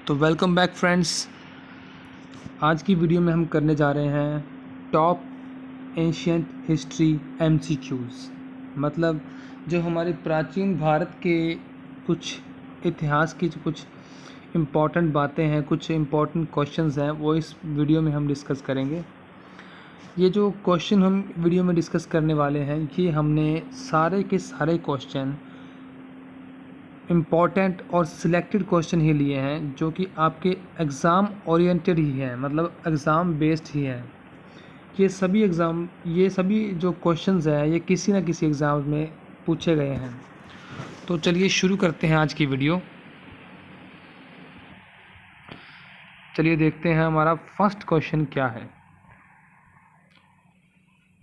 तो welcome back friends. आज की वीडियो में हम करने जा रहे हैं टॉप एंशियंट हिस्ट्री एमसीक्यूज़। मतलब जो हमारे प्राचीन भारत के कुछ इतिहास की जो कुछ इम्पॉर्टेंट बातें हैं, कुछ इम्पॉर्टेंट क्वेश्चंस हैं, वो इस वीडियो में हम डिस्कस करेंगे। ये जो क्वेश्चन हम वीडियो में डिस्कस करने वाले हैं, ये हमने सारे के सारे क्वेश्चन इम्पॉर्टेंट और सिलेक्टेड क्वेश्चन ही लिए हैं जो कि आपके एग्ज़ाम ओरिएंटेड ही हैं, मतलब एग्ज़ाम बेस्ड ही हैं। ये सभी जो क्वेश्चंस हैं ये किसी न किसी एग्ज़ाम में पूछे गए हैं। तो चलिए शुरू करते हैं आज की वीडियो। चलिए देखते हैं हमारा फर्स्ट क्वेश्चन क्या है।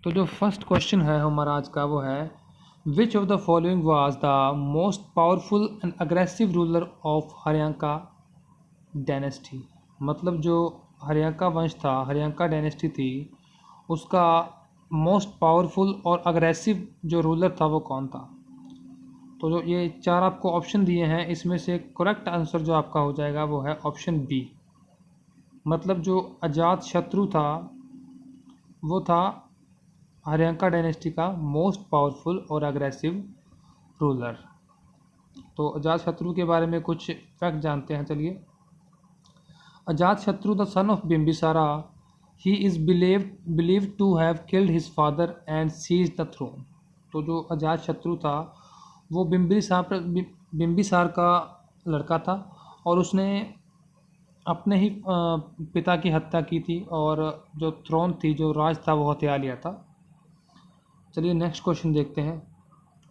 तो जो फर्स्ट क्वेश्चन है हमारा आज का वो है, which of the following was the most powerful and aggressive ruler of Haryanka dynasty. मतलब जो हरियांका वंश था, हरियांका डायनेस्टी थी, उसका मोस्ट पावरफुल और अग्रेसिव जो रूलर था वो कौन था। तो जो ये चार आपको ऑप्शन दिए हैं, इसमें से करेक्ट आंसर जो आपका हो जाएगा वो है ऑप्शन बी। मतलब जो अजात शत्रु था वो था हरियांका डायनेस्टी का मोस्ट पावरफुल और अग्रेसिव रूलर। तो अजातशत्रु के बारे में कुछ फैक्ट जानते हैं। चलिए, Ajatashatru the son of Bimbisara, he is believed to have killed his father and seize the throne. तो जो अजातशत्रु था वो बिम्बिसार का लड़का था और उसने अपने ही पिता की हत्या की थी और जो थ्रोन थी, जो राज था, वो हथिया लिया था। चलिए नेक्स्ट क्वेश्चन देखते हैं।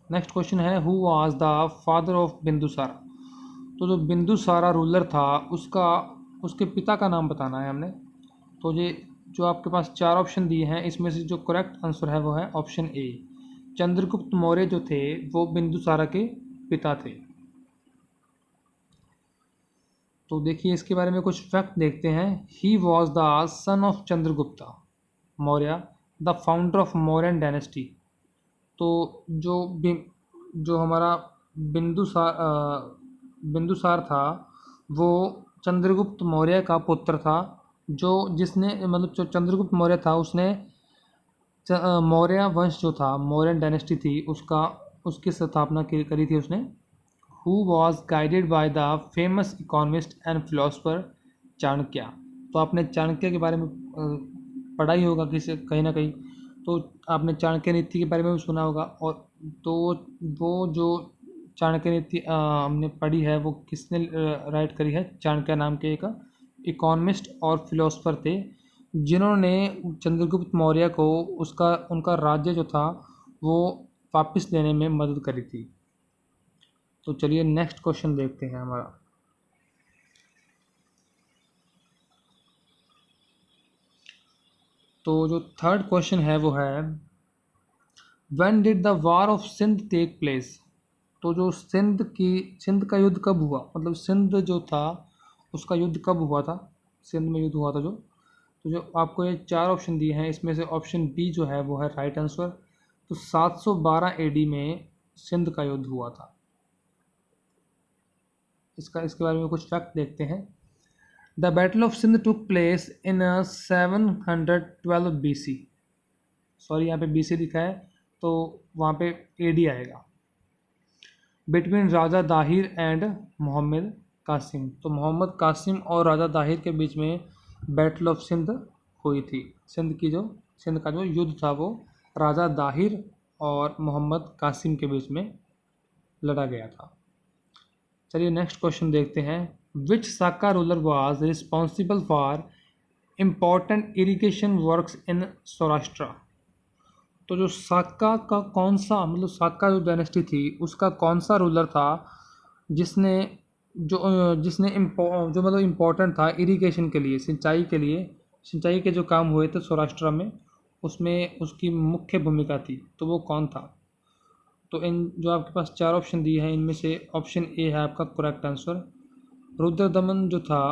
नेक्स्ट क्वेश्चन है, who was the father of Bindusara. तो जो बिंदुसारा रूलर था उसके पिता का नाम बताना है हमने। तो ये जो आपके पास चार ऑप्शन दिए हैं, इसमें से जो करेक्ट आंसर है वो है ऑप्शन ए। चंद्रगुप्त मौर्य जो थे वो बिंदुसारा के पिता थे। तो देखिए इसके बारे में कुछ फैक्ट देखते हैं। He was the son of Chandragupta Maurya, the founder of Mauryan dynasty. तो जो हमारा बिंदुसार था वो चंद्रगुप्त मौर्य का पुत्र था, जो जो चंद्रगुप्त मौर्य था उसने मौर्य वंश जो था, मौर्यन डायनेस्टी थी, उसकी स्थापना करी थी उसने। Who was guided by the famous economist and philosopher Chanakya. तो आपने चाणक्य के बारे में पढ़ा ही होगा कहीं ना कहीं। तो आपने चाणक्य नीति के बारे में भी सुना होगा। और तो वो जो चाणक्य नीति हमने पढ़ी है वो किसने राइट करी है। चाणक्य नाम के एक इकोनॉमिस्ट और फिलोसफर थे जिन्होंने चंद्रगुप्त मौर्य को उनका राज्य जो था वो वापस लेने में मदद करी थी। तो चलिए नेक्स्ट क्वेश्चन देखते हैं हमारा। तो जो थर्ड क्वेश्चन है वो है, when did the war of Sindh take place. तो जो सिंध का युद्ध कब हुआ, मतलब सिंध जो था उसका युद्ध कब हुआ था, सिंध में युद्ध हुआ था जो। तो जो आपको ये चार ऑप्शन दिए हैं, इसमें से ऑप्शन बी जो है वो है राइट आंसर। तो 712 एडी में सिंध का युद्ध हुआ था। इसके बारे में कुछ फैक्ट देखते हैं। The battle of Sindh took place in 712 BC। Sorry, यहाँ पे BC लिखा है तो वहाँ पे AD आएगा। Between Raja Dahir and Mohammad Qasim. तो मोहम्मद कासिम और राजा दाहिर के बीच में बैटल ऑफ सिंध हुई थी। सिंध का जो युद्ध था वो राजा दाहिर और मोहम्मद कासिम के बीच में लड़ा गया था। चलिए नेक्स्ट क्वेश्चन देखते हैं। Which Saka ruler was responsible for important irrigation works in Saurashtra. तो जो साका का कौन सा, मतलब साका जो डायनेस्टी थी उसका कौन सा रूलर था जिसने मतलब इम्पोर्टेंट था इरिगेशन के लिए, सिंचाई के जो काम हुए थे सौराष्ट्र में, उसमें उसकी मुख्य भूमिका थी। तो वो कौन था। तो इन जो आपके पास चार ऑप्शन दिए हैं, इनमें से ऑप्शन ए है आपका करेक्ट आंसर। रुद्रदमन जो था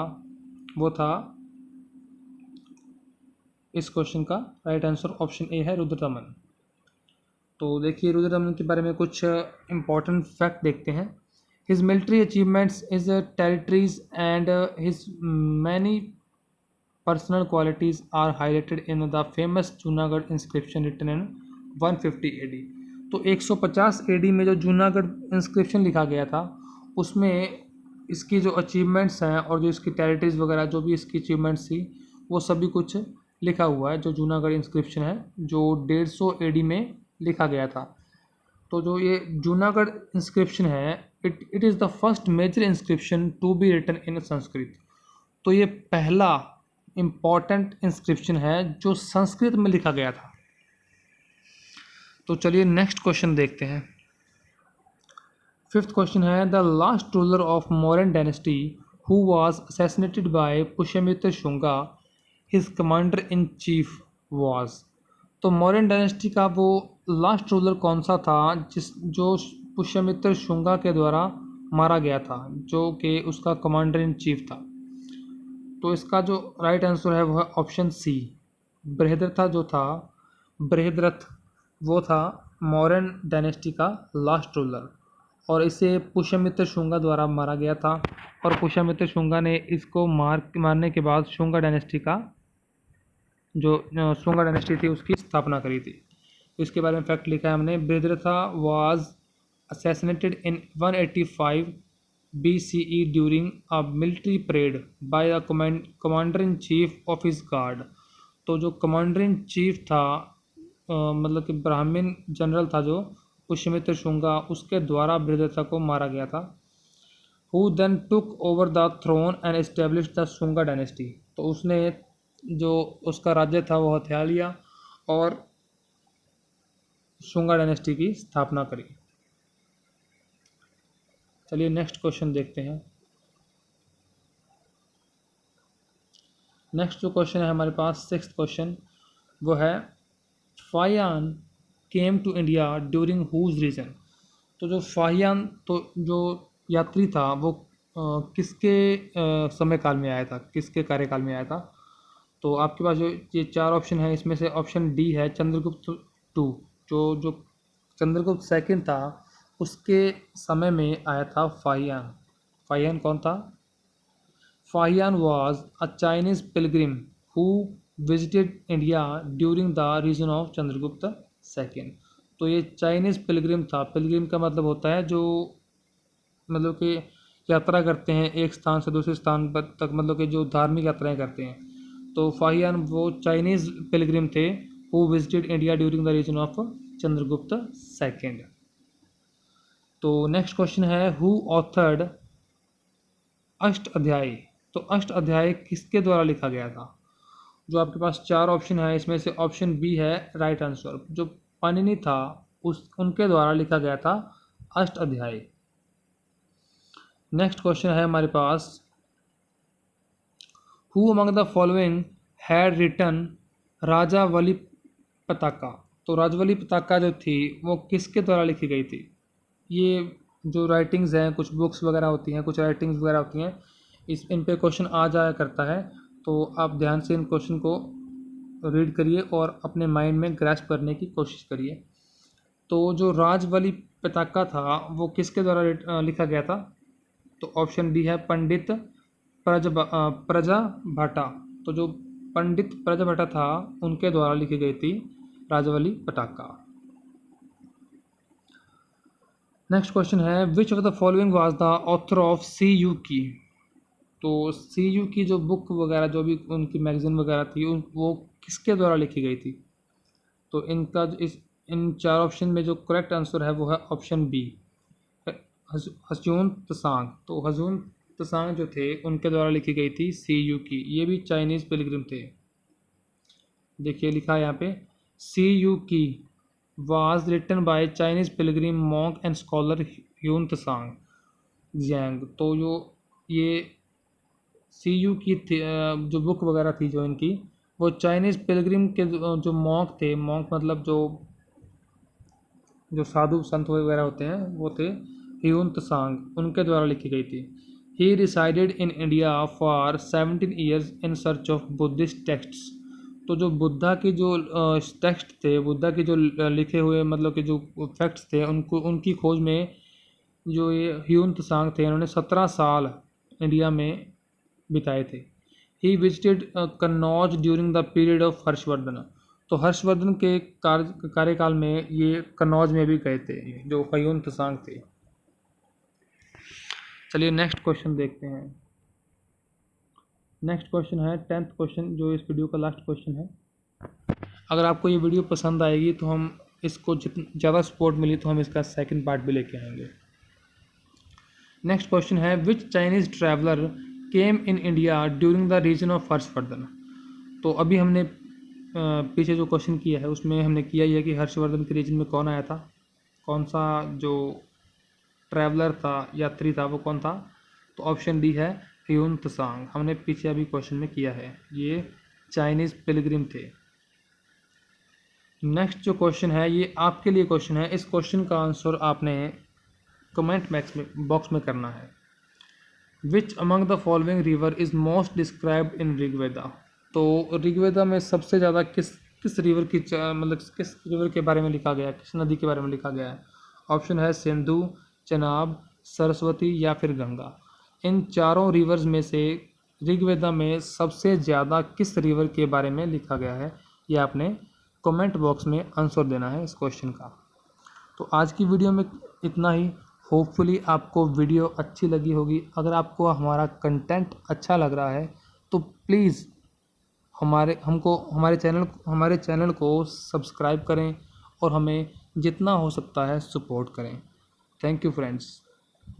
वो था इस क्वेश्चन का राइट आंसर। ऑप्शन ए है रुद्रदमन। तो देखिए रुद्रदमन के बारे में कुछ इम्पोर्टेंट फैक्ट देखते हैं। His military achievements, his territories, and his many personal qualities are highlighted in the famous Junagadh inscription written in 150 AD। तो 150 AD में जो जूनागढ़ इंस्क्रिप्शन लिखा गया था उसमें इसकी जो अचीवमेंट्स हैं और जो इसकी टेरिटरीज वगैरह जो भी इसकी अचीवमेंट्स थी वो सभी कुछ लिखा हुआ है। जो जूनागढ़ इंस्क्रिप्शन है जो 150 AD में लिखा गया था। तो जो ये जूनागढ़ इंस्क्रिप्शन है it is the first major inscription to be written in Sanskrit. तो ये पहला इम्पॉर्टेंट इंस्क्रिप्शन है जो संस्कृत में लिखा गया था। तो चलिए नेक्स्ट क्वेश्चन देखते हैं। फिफ्थ क्वेश्चन है the last ruler of Mauryan dynasty who was assassinated bye Pushyamitra Shunga his commander in chief was. तो मौर्यन डायनेस्टी का वो लास्ट रूलर कौन सा था जो पुष्यमित्र शुंगा के द्वारा मारा गया था, जो कि उसका कमांडर इन चीफ था। तो इसका जो राइट आंसर है वो है ऑप्शन सी, बृहद्रथ जो था, बृहद्रथ वो था मौर्यन डायनेस्टी का लास्ट रूलर और इसे पुष्यमित्र शुंगा द्वारा मारा गया था। और पुष्यमित्र शुंगा ने इसको मारने के बाद शुंगा डायनेस्टी का जो शुंगा डायनेस्टी थी उसकी स्थापना करी थी। इसके बारे में फैक्ट लिखा है हमने। Brihadratha was assassinated in 185 BCE during a military parade by the commander in chief of his guard। तो जो कमांडर इन चीफ था मतलब कि ब्राह्मण जनरल था जो पुष्यमित्र शुंगा, उसके द्वारा बृहद्रथ को मारा गया था। Who then took over the throne and established the Shunga dynasty. तो उसने जो उसका राज्य था वो हथिया लिया और शुंगा डायनेस्टी की स्थापना करी। चलिए नेक्स्ट क्वेश्चन देखते हैं। नेक्स्ट जो क्वेश्चन है हमारे पास सिक्स्थ क्वेश्चन वो है Fahien came to India during whose reign. तो जो फाहियान तो जो यात्री था वो किसके समय काल में आया था, किसके कार्यकाल में आया था। तो आपके पास जो ये चार ऑप्शन है इसमें से ऑप्शन डी है चंद्रगुप्त टू। जो चंद्रगुप्त सेकंड था उसके समय में आया था फाहियान। फाहियान कौन था? Fahien was a Chinese pilgrim who visited India during the reason of Chandragupta second. तो ये चाइनीज पिलग्रिम था। पिलग्रिम का मतलब होता है जो मतलब कि यात्रा करते हैं एक स्थान से दूसरे स्थान पर तक, मतलब कि जो धार्मिक यात्राएं करते हैं। तो फाहियान वो चाइनीज पिलग्रिम थे who visited India during the reason of Chandragupta second. तो नेक्स्ट क्वेश्चन है हु ऑथर्ड अष्ट अध्याय। तो अष्ट अध्याय किसके द्वारा लिखा गया था? जो आपके पास चार ऑप्शन है इसमें से ऑप्शन बी है राइट आंसर। जो पाणिनि था उनके द्वारा लिखा गया था अष्ट अध्याय। नेक्स्ट क्वेश्चन है हमारे पास who among the following had written Rajavali Pataka. तो राजावली पताका जो थी वो किसके द्वारा लिखी गई थी? ये जो राइटिंग्स हैं, कुछ बुक्स वगैरह होती हैं, कुछ राइटिंग्स वगैरह होती हैं, इन पे क्वेश्चन आ जाया करता है। तो आप ध्यान से इन क्वेश्चन को रीड करिए और अपने माइंड में ग्रैस्प करने की कोशिश करिए। तो जो राजवली पताका था वो किसके द्वारा लिखा गया था? तो ऑप्शन डी है पंडित प्रजाभाटा। तो जो पंडित प्रजाभाटा था उनके द्वारा लिखी गई थी राजवली पताका। नेक्स्ट क्वेश्चन है which of the following was the author of Siyuki. तो सी यू की जो बुक वगैरह जो भी उनकी मैगजीन वगैरह थी वो किसके द्वारा लिखी गई थी? तो इनका इन चार ऑप्शन में जो करेक्ट आंसर है वो है ऑप्शन बी हजून तसांग। तो हजून तसांग जो थे उनके द्वारा लिखी गई थी सी यू की। ये भी चाइनीज़ पिलग्रिम थे। देखिए लिखा है यहाँ पे सी यू की was written by Chinese pilgrim monk and scholar Hyun Tsang Jiang. तो जो ये सी यू की थी जो बुक वगैरह थी जो इनकी वो चाइनीज़ पिलग्रिम के जो मॉन्क थे, मॉन्क मतलब जो साधु संत वगैरह होते हैं वो थे ह्यून त्सांग, उनके द्वारा लिखी गई थी। He resided in India for 17 years in search of Buddhist texts. तो जो बुद्धा के जो टेक्स्ट थे, बुद्धा के जो लिखे हुए मतलब कि जो फैक्ट्स थे उनको उनकी खोज में जो ये ह्यून त्सांग थे, इन्होंने 17 साल इंडिया में बिताए थे। He visited Kannauj during the period of Harshavardhana. तो हर्षवर्धन के कार्यकाल में ये कन्नौज में भी गए थे, जो ह्यून त्सांग थे। चलिए नेक्स्ट क्वेश्चन देखते हैं। नेक्स्ट क्वेश्चन है 10th क्वेश्चन, जो इस वीडियो का लास्ट क्वेश्चन है। अगर आपको ये वीडियो पसंद आएगी तो हम इसको जितनी ज़्यादा सपोर्ट मिली तो हम इसका सेकंड पार्ट भी लेके आएंगे। नेक्स्ट क्वेश्चन है which Chinese traveller came in India during the reason of Harshavardhana. तो अभी हमने पीछे जो क्वेश्चन किया है उसमें हमने किया ही है कि हर्षवर्धन के रीजन में कौन आया था, कौन सा जो ट्रैवलर था, यात्री था, वो कौन था। तो ऑप्शन डी है ह्यून त्सांग। हमने पीछे अभी क्वेश्चन में किया है, ये चाइनीज़ पिलग्रिम थे। नेक्स्ट जो क्वेश्चन है ये आपके लिए क्वेश्चन है। इस क्वेश्चन का आंसर आपने कमेंट बॉक्स में करना है। Which among the following river is most described in Rigveda. तो ऋग्वेदा में सबसे ज़्यादा किस रिवर की मतलब किस रिवर के बारे में लिखा गया है, किस नदी के बारे में लिखा गया है। ऑप्शन है सिंधु, चनाब, सरस्वती या फिर गंगा। इन चारों रिवर्स में से ऋग्वेदा में सबसे ज़्यादा किस रिवर के बारे में लिखा गया है, ये आपने कमेंट बॉक्स में आंसर देना है इस क्वेश्चन का। तो आज की वीडियो में इतना ही। होपफुली आपको वीडियो अच्छी लगी होगी। अगर आपको हमारा कंटेंट अच्छा लग रहा है तो प्लीज़ हमारे चैनल को सब्सक्राइब करें और हमें जितना हो सकता है सपोर्ट करें। Thank you friends.